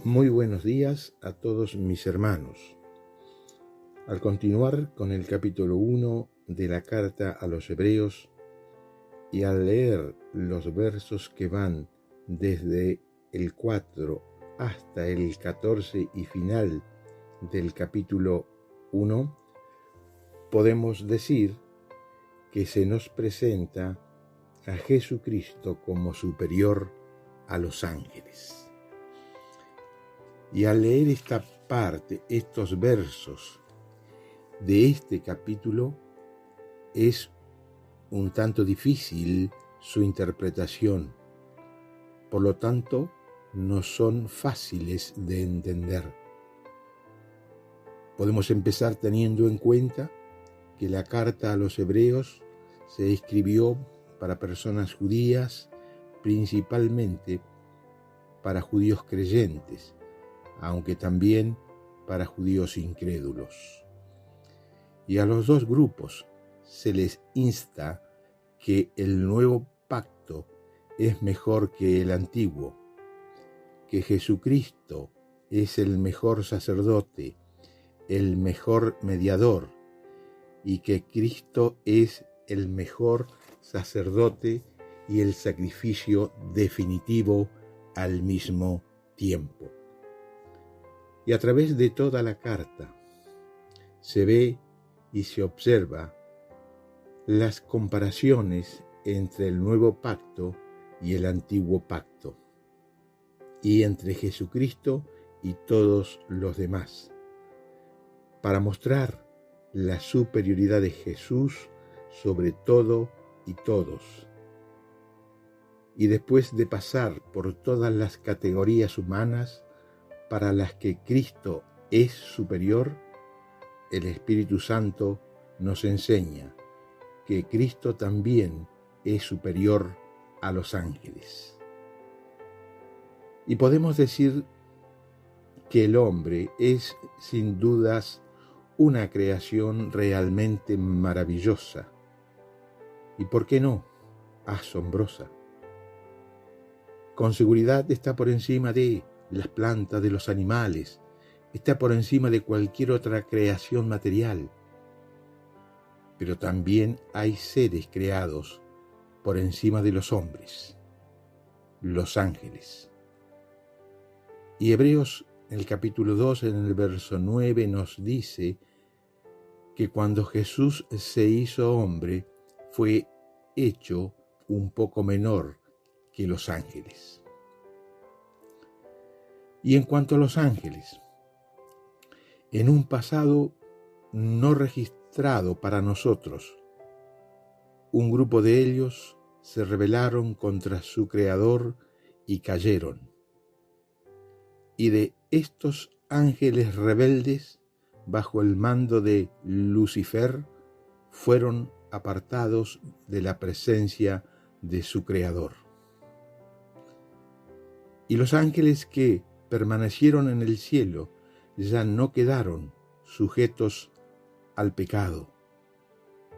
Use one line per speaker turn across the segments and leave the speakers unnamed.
Muy buenos días a todos mis hermanos. Al continuar con el capítulo 1 de la carta a los Hebreos y al leer los versos que van desde el 4 hasta el 14 y final del capítulo 1, podemos decir que se nos presenta a Jesucristo como superior a los ángeles. Y al leer esta parte, estos versos de este capítulo, es un tanto difícil su interpretación. Por lo tanto, no son fáciles de entender. Podemos empezar teniendo en cuenta que la carta a los Hebreos se escribió para personas judías, principalmente para judíos creyentes, aunque también para judíos incrédulos. Y a los dos grupos se les insta que el nuevo pacto es mejor que el antiguo, que Jesucristo es el mejor sacerdote, el mejor mediador, y que Cristo es el mejor sacerdote y el sacrificio definitivo al mismo tiempo. Y a través de toda la carta se ve y se observa las comparaciones entre el nuevo pacto y el antiguo pacto, y entre Jesucristo y todos los demás, para mostrar la superioridad de Jesús sobre todo y todos. Y después de pasar por todas las categorías humanas para las que Cristo es superior, el Espíritu Santo nos enseña que Cristo también es superior a los ángeles. Y podemos decir que el hombre es sin dudas una creación realmente maravillosa y, ¿por qué no?, asombrosa. Con seguridad está por encima de las plantas, de los animales, está por encima de cualquier otra creación material. Pero también hay seres creados por encima de los hombres, los ángeles. Y Hebreos, en el capítulo 2, en el verso 9, nos dice que cuando Jesús se hizo hombre, fue hecho un poco menor que los ángeles. Y en cuanto a los ángeles, en un pasado no registrado para nosotros, un grupo de ellos se rebelaron contra su Creador y cayeron. Y de estos ángeles rebeldes, bajo el mando de Lucifer, fueron apartados de la presencia de su Creador. Y los ángeles que permanecieron en el cielo ya no quedaron sujetos al pecado.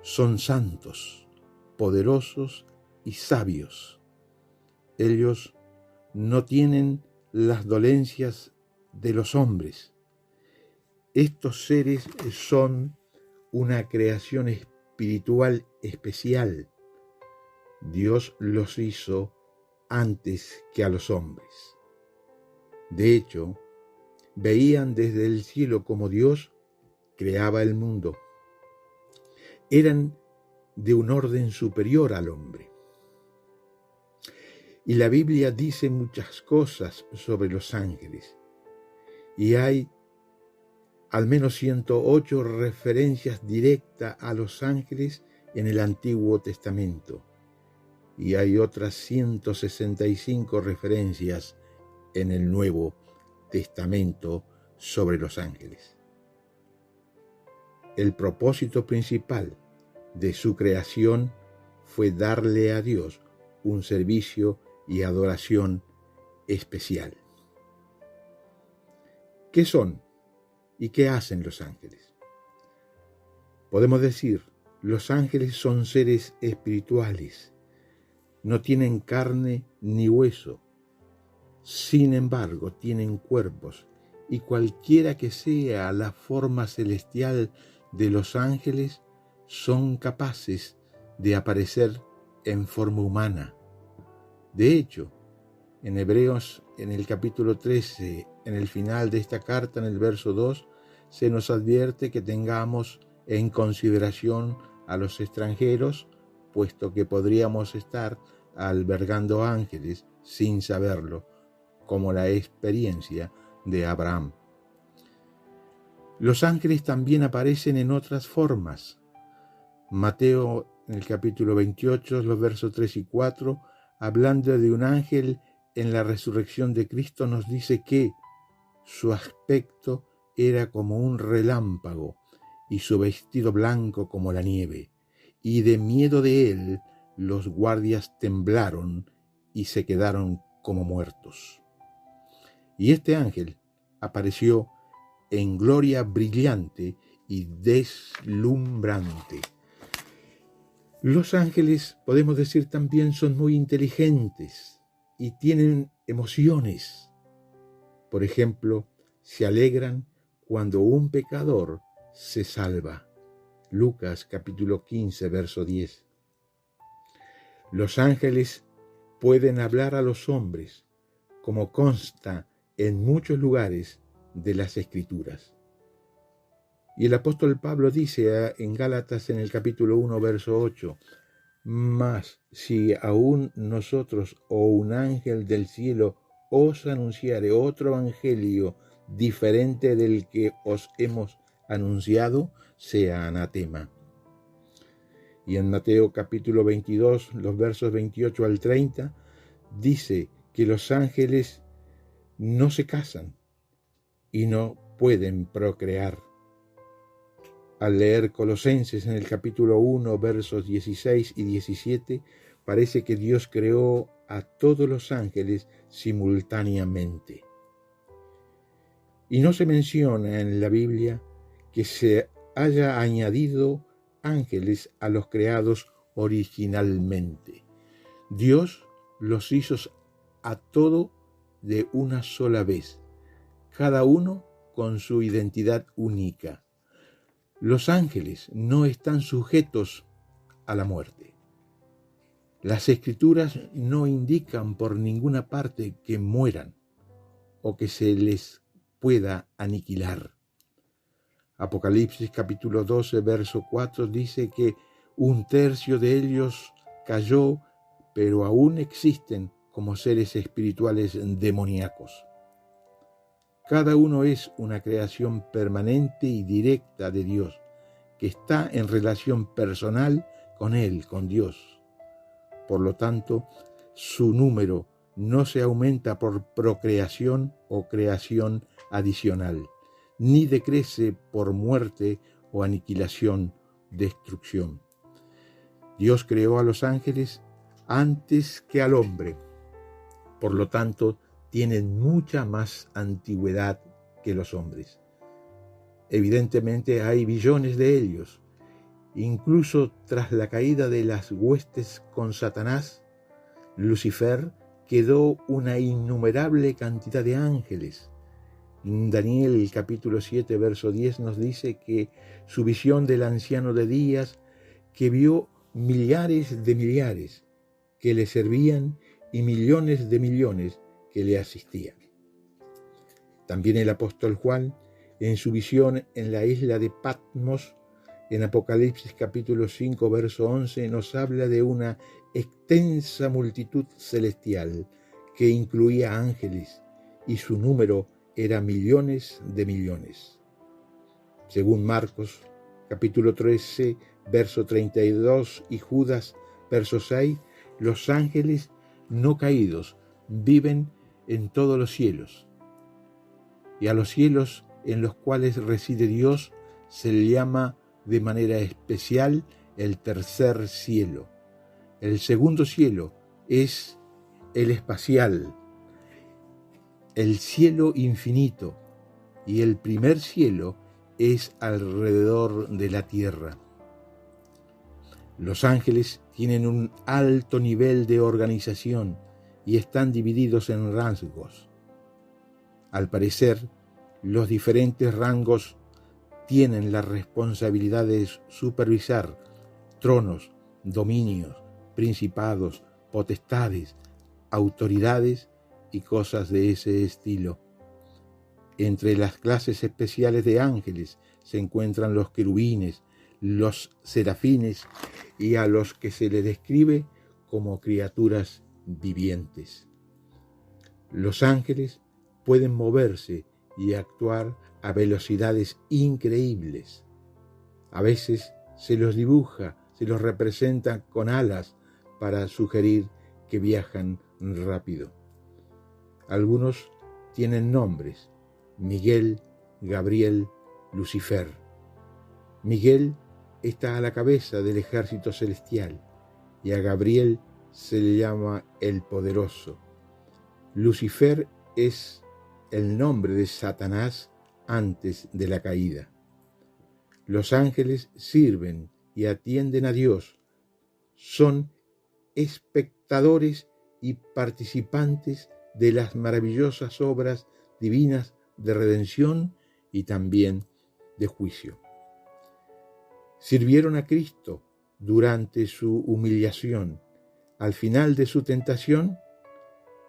Son santos, poderosos y sabios. Ellos no tienen las dolencias de los hombres. Estos seres son una creación espiritual especial. Dios los hizo antes que a los hombres. De hecho, veían desde el cielo como Dios creaba el mundo. Eran de un orden superior al hombre. Y la Biblia dice muchas cosas sobre los ángeles. Y hay al menos 108 referencias directas a los ángeles en el Antiguo Testamento. Y hay otras 165 referencias en el Nuevo Testamento sobre los ángeles. El propósito principal de su creación fue darle a Dios un servicio y adoración especial. ¿Qué son y qué hacen los ángeles? Podemos decir, los ángeles son seres espirituales, no tienen carne ni hueso, Sin embargo, tienen cuerpos, y cualquiera que sea la forma celestial de los ángeles, son capaces de aparecer en forma humana. De hecho, en Hebreos, en el capítulo 13, en el final de esta carta, en el verso 2, se nos advierte que tengamos en consideración a los extranjeros, puesto que podríamos estar albergando ángeles sin saberlo, como la experiencia de Abraham. Los ángeles también aparecen en otras formas. Mateo, en el capítulo 28, los versos 3 y 4, hablando de un ángel en la resurrección de Cristo, nos dice que su aspecto era como un relámpago y su vestido blanco como la nieve, y de miedo de él los guardias temblaron y se quedaron como muertos. Y este ángel apareció en gloria brillante y deslumbrante. Los ángeles, podemos decir también, son muy inteligentes y tienen emociones. Por ejemplo, se alegran cuando un pecador se salva. Lucas capítulo 15, verso 10. Los ángeles pueden hablar a los hombres, como consta en muchos lugares de las Escrituras. Y el apóstol Pablo dice en Gálatas, en el capítulo 1, verso 8, «Mas si aún nosotros o un ángel del cielo os anunciare otro evangelio diferente del que os hemos anunciado, sea anatema». Y en Mateo capítulo 22, los versos 28 al 30, dice que los ángeles no se casan y no pueden procrear. Al leer Colosenses en el capítulo 1, versos 16 y 17, parece que Dios creó a todos los ángeles simultáneamente. Y no se menciona en la Biblia que se haya añadido ángeles a los creados originalmente. Dios los hizo a todo de una sola vez, cada uno con su identidad única. Los ángeles no están sujetos a la muerte. Las Escrituras no indican por ninguna parte que mueran o que se les pueda aniquilar. Apocalipsis capítulo 12, verso 4 dice que 1/3 de ellos cayó, pero aún existen como seres espirituales demoníacos. Cada uno es una creación permanente y directa de Dios, que está en relación personal con Él, con Dios. Por lo tanto, su número no se aumenta por procreación o creación adicional, ni decrece por muerte o aniquilación, destrucción. Dios creó a los ángeles antes que al hombre. Por lo tanto, tienen mucha más antigüedad que los hombres. Evidentemente hay billones de ellos. Incluso tras la caída de las huestes con Satanás, Lucifer quedó una innumerable cantidad de ángeles. Daniel capítulo 7, verso 10 nos dice que su visión del anciano de días, que vio millares de millares que le servían y millones de millones que le asistían. También el apóstol Juan, en su visión en la isla de Patmos, en Apocalipsis capítulo 5, verso 11, nos habla de una extensa multitud celestial que incluía ángeles y su número era millones de millones. Según Marcos capítulo 13, verso 32 y Judas, verso 6, los ángeles no caídos viven en todos los cielos, y a los cielos en los cuales reside Dios se le llama de manera especial el tercer cielo. El segundo cielo es el espacial, el cielo infinito, y el primer cielo es alrededor de la tierra. Los ángeles tienen un alto nivel de organización y están divididos en rangos. Al parecer, los diferentes rangos tienen la responsabilidad de supervisar tronos, dominios, principados, potestades, autoridades y cosas de ese estilo. Entre las clases especiales de ángeles se encuentran los querubines, los serafines y a los que se les describe como criaturas vivientes. Los ángeles pueden moverse y actuar a velocidades increíbles. A veces se los dibuja, se los representa con alas para sugerir que viajan rápido. Algunos tienen nombres: Miguel, Gabriel, Lucifer. Miguel está a la cabeza del ejército celestial y a Gabriel se le llama el poderoso. Lucifer es el nombre de Satanás antes de la caída. Los ángeles sirven y atienden a Dios. Son espectadores y participantes de las maravillosas obras divinas de redención y también de juicio. Sirvieron a Cristo durante su humillación. Al final de su tentación,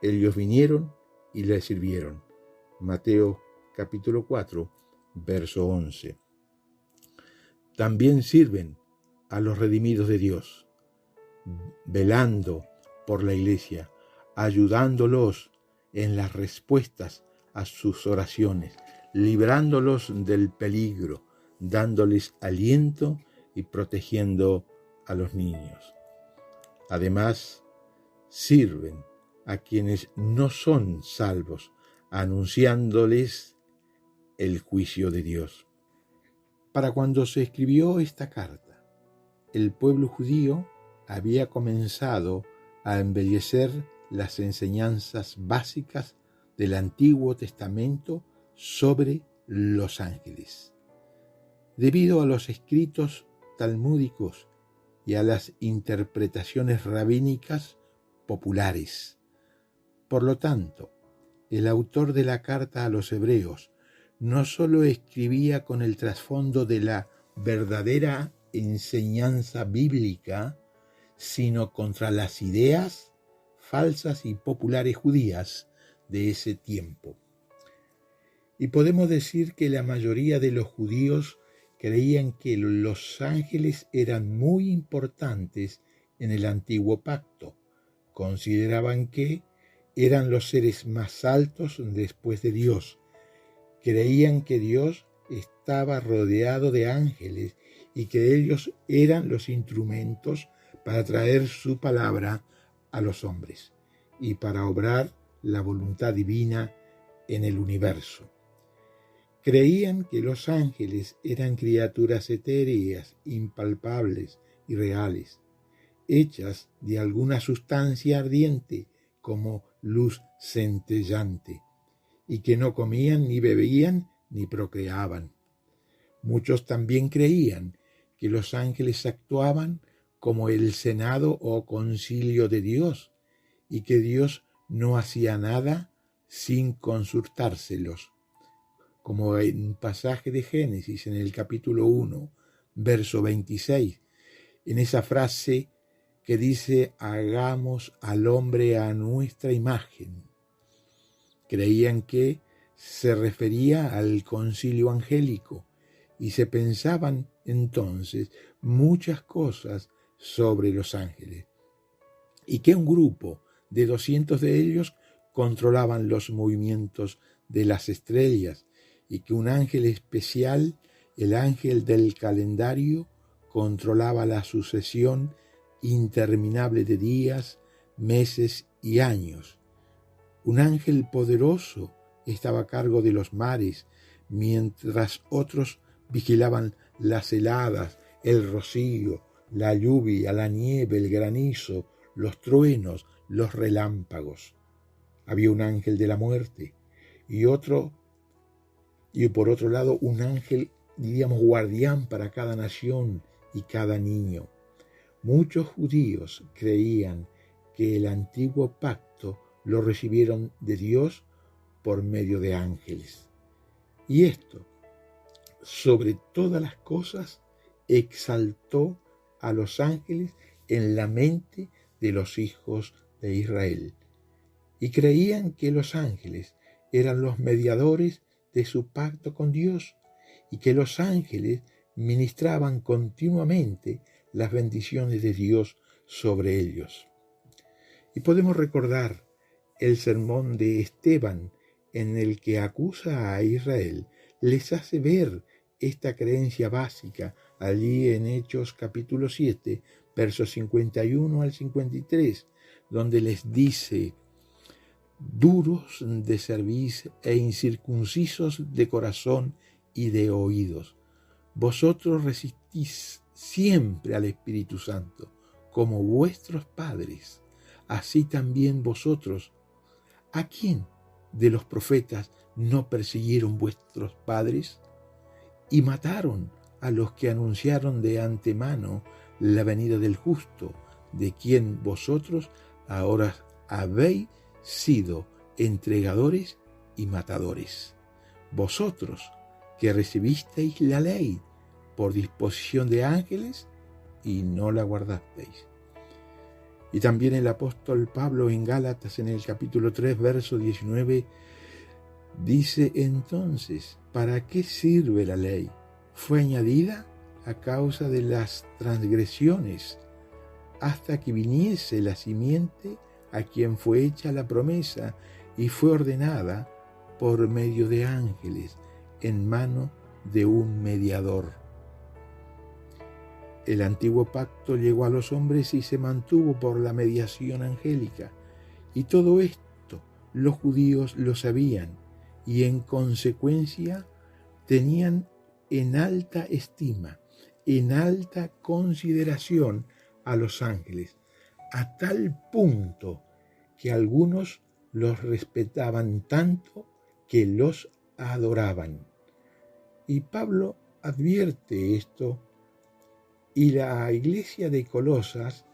ellos vinieron y le sirvieron. Mateo capítulo 4, verso 11. También sirven a los redimidos de Dios, velando por la iglesia, ayudándolos en las respuestas a sus oraciones, librándolos del peligro, dándoles aliento y protegiendo a los niños. Además, sirven a quienes no son salvos, anunciándoles el juicio de Dios. Para cuando se escribió esta carta, el pueblo judío había comenzado a embellecer las enseñanzas básicas del Antiguo Testamento sobre los ángeles. Debido a los escritos talmúdicos y a las interpretaciones rabínicas populares. Por lo tanto, el autor de la carta a los hebreos no solo escribía con el trasfondo de la verdadera enseñanza bíblica, sino contra las ideas falsas y populares judías de ese tiempo. Y podemos decir que la mayoría de los judíos creían que los ángeles eran muy importantes en el antiguo pacto. Consideraban que eran los seres más altos después de Dios. Creían que Dios estaba rodeado de ángeles y que ellos eran los instrumentos para traer su palabra a los hombres y para obrar la voluntad divina en el universo. Creían que los ángeles eran criaturas etéreas, impalpables y reales, hechas de alguna sustancia ardiente como luz centellante, y que no comían ni bebían ni procreaban. Muchos también creían que los ángeles actuaban como el Senado o concilio de Dios, y que Dios no hacía nada sin consultárselos. Como en un pasaje de Génesis, en el capítulo 1, verso 26, en esa frase que dice: hagamos al hombre a nuestra imagen. Creían que se refería al concilio angélico y se pensaban entonces muchas cosas sobre los ángeles, y que un grupo de 200 de ellos controlaban los movimientos de las estrellas, y que un ángel especial, el ángel del calendario, controlaba la sucesión interminable de días, meses y años. Un ángel poderoso estaba a cargo de los mares, mientras otros vigilaban las heladas, el rocío, la lluvia, la nieve, el granizo, los truenos, los relámpagos. Había un ángel de la muerte y por otro lado un ángel, diríamos, guardián para cada nación y cada niño. Muchos judíos creían que el antiguo pacto lo recibieron de Dios por medio de ángeles. Y esto, sobre todas las cosas, exaltó a los ángeles en la mente de los hijos de Israel. Y creían que los ángeles eran los mediadores de su pacto con Dios y que los ángeles ministraban continuamente las bendiciones de Dios sobre ellos. Y podemos recordar el sermón de Esteban, en el que acusa a Israel, les hace ver esta creencia básica allí en Hechos capítulo 7, versos 51 al 53, donde les dice: duros de cerviz e incircuncisos de corazón y de oídos, vosotros resistís siempre al Espíritu Santo, como vuestros padres, así también vosotros. ¿A quién de los profetas no persiguieron vuestros padres? Y mataron a los que anunciaron de antemano la venida del justo, de quien vosotros ahora habéis sido entregadores y matadores. Vosotros que recibisteis la ley por disposición de ángeles y no la guardasteis. Y también el apóstol Pablo en Gálatas, en el capítulo 3, verso 19, dice: entonces, ¿para qué sirve la ley? Fue añadida a causa de las transgresiones, hasta que viniese la simiente a quien fue hecha la promesa y fue ordenada por medio de ángeles en mano de un mediador. El antiguo pacto llegó a los hombres y se mantuvo por la mediación angélica, y todo esto los judíos lo sabían y en consecuencia tenían en alta estima, en alta consideración a los ángeles, a tal punto que algunos los respetaban tanto que los adoraban. Y Pablo advierte esto, y la iglesia de Colosas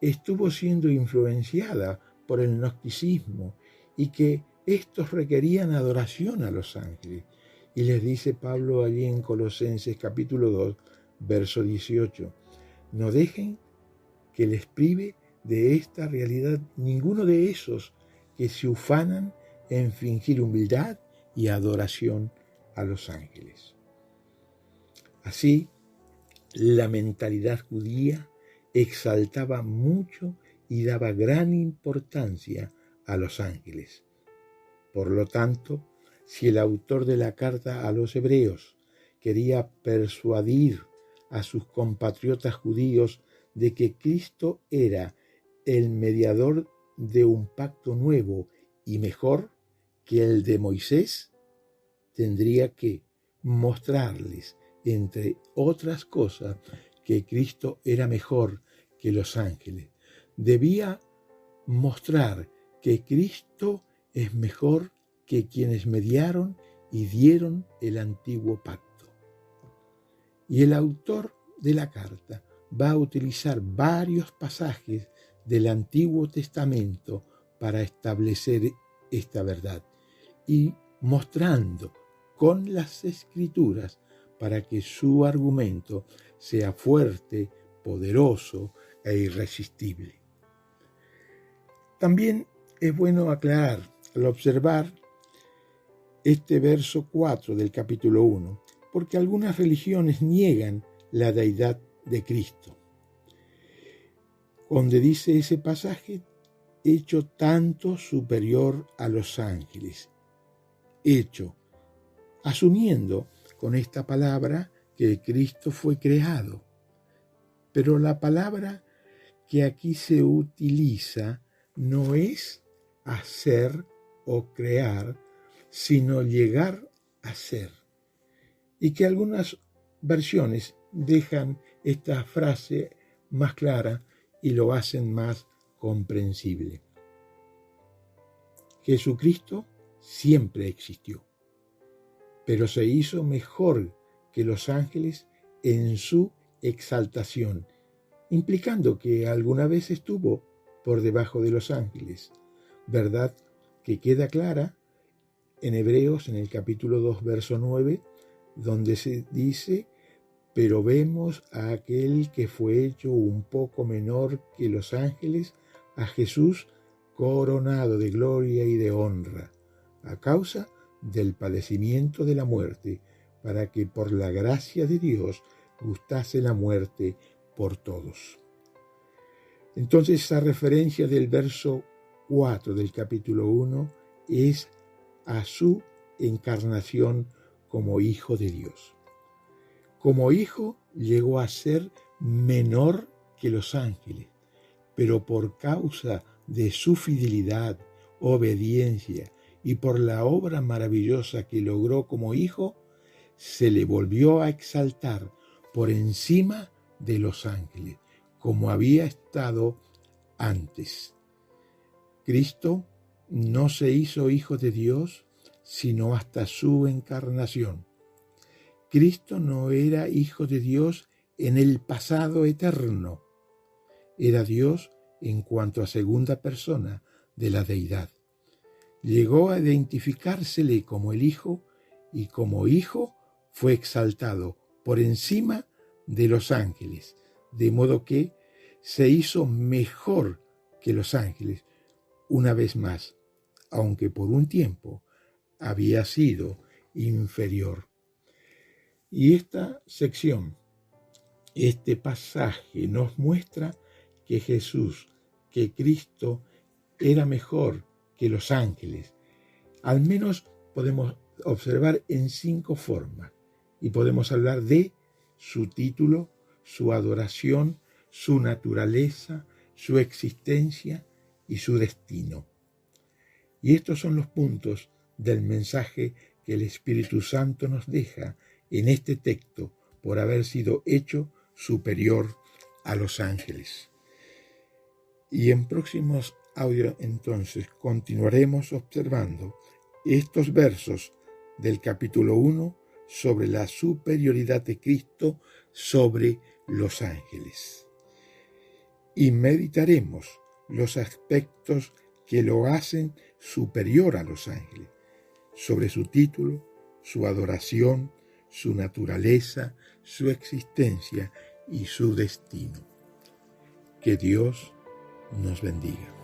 estuvo siendo influenciada por el gnosticismo y que estos requerían adoración a los ángeles. Y les dice Pablo allí en Colosenses capítulo 2, verso 18, no dejen que les prive de esta realidad ninguno de esos que se ufanan en fingir humildad y adoración a los ángeles. Así, la mentalidad judía exaltaba mucho y daba gran importancia a los ángeles. Por lo tanto, si el autor de la carta a los hebreos quería persuadir a sus compatriotas judíos de que Cristo era el mediador de un pacto nuevo y mejor que el de Moisés, tendría que mostrarles, entre otras cosas, que Cristo era mejor que los ángeles. Debía mostrar que Cristo es mejor que quienes mediaron y dieron el antiguo pacto. Y el autor de la carta va a utilizar varios pasajes del Antiguo Testamento para establecer esta verdad y mostrando con las Escrituras para que su argumento sea fuerte, poderoso e irresistible. También es bueno aclarar al observar este verso 4 del capítulo 1, porque algunas religiones niegan la deidad de Cristo. Donde dice ese pasaje, hecho tanto superior a los ángeles, hecho, asumiendo con esta palabra que Cristo fue creado. Pero la palabra que aquí se utiliza no es hacer o crear, sino llegar a ser. Y que algunas versiones dejan esta frase más clara y lo hacen más comprensible. Jesucristo siempre existió, pero se hizo mejor que los ángeles en su exaltación, implicando que alguna vez estuvo por debajo de los ángeles, verdad que queda clara en Hebreos, en el capítulo 2, verso 9, donde se dice: pero vemos a aquel que fue hecho un poco menor que los ángeles, a Jesús, coronado de gloria y de honra, a causa del padecimiento de la muerte, para que por la gracia de Dios gustase la muerte por todos. Entonces, esa referencia del verso 4 del capítulo 1 es a su encarnación como Hijo de Dios. Como Hijo llegó a ser menor que los ángeles, pero por causa de su fidelidad, obediencia y por la obra maravillosa que logró como Hijo, se le volvió a exaltar por encima de los ángeles, como había estado antes. Cristo no se hizo Hijo de Dios sino hasta su encarnación. Cristo no era Hijo de Dios en el pasado eterno. Era Dios en cuanto a segunda persona de la deidad. Llegó a identificársele como el Hijo y como Hijo fue exaltado por encima de los ángeles, de modo que se hizo mejor que los ángeles una vez más, aunque por un tiempo había sido inferior. Y esta sección, este pasaje nos muestra que Jesús, que Cristo era mejor que los ángeles. Al menos podemos observar en 5 formas y podemos hablar de su título, su adoración, su naturaleza, su existencia y su destino. Y estos son los puntos del mensaje que el Espíritu Santo nos deja en este texto por haber sido hecho superior a los ángeles. Y en próximos audios entonces continuaremos observando estos versos del capítulo 1 sobre la superioridad de Cristo sobre los ángeles. Y meditaremos los aspectos que lo hacen superior a los ángeles, sobre su título, su adoración, su naturaleza, su existencia y su destino. Que Dios nos bendiga.